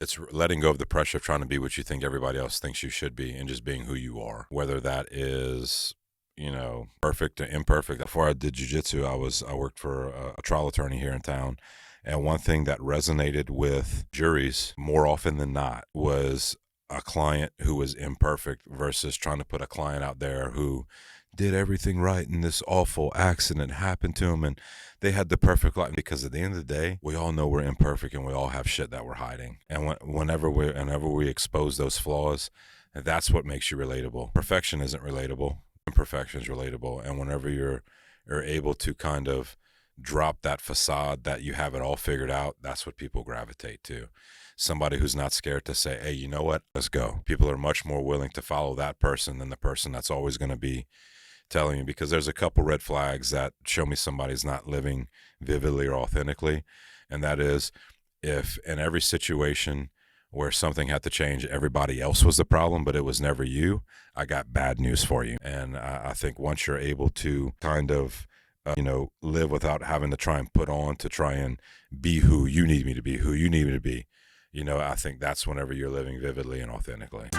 It's letting go of the pressure of trying to be what you think everybody else thinks you should be and just being who you are, whether that is, perfect or imperfect. Before I did jujitsu, I worked for a trial attorney here in town. And one thing that resonated with juries more often than not was a client who was imperfect versus trying to put a client out there who did everything right and this awful accident happened to him and they had the perfect life. Because at the end of the day, we all know we're imperfect and we all have shit that we're hiding. And whenever we expose those flaws, that's what makes you relatable. Perfection isn't relatable. Imperfection is relatable. And whenever you're able to kind of drop that facade that you have it all figured out, that's what people gravitate to. Somebody who's not scared to say, hey, you know what, let's go. People are much more willing to follow that person than the person that's always going to be telling you, because there's a couple red flags that show me somebody's not living vividly or authentically. And that is, if in every situation where something had to change, everybody else was the problem, but it was never you, I got bad news for you. And I think once you're able to kind of, live without having to try and put on to try and be who you need me to be, who you need me to be, I think that's whenever you're living vividly and authentically.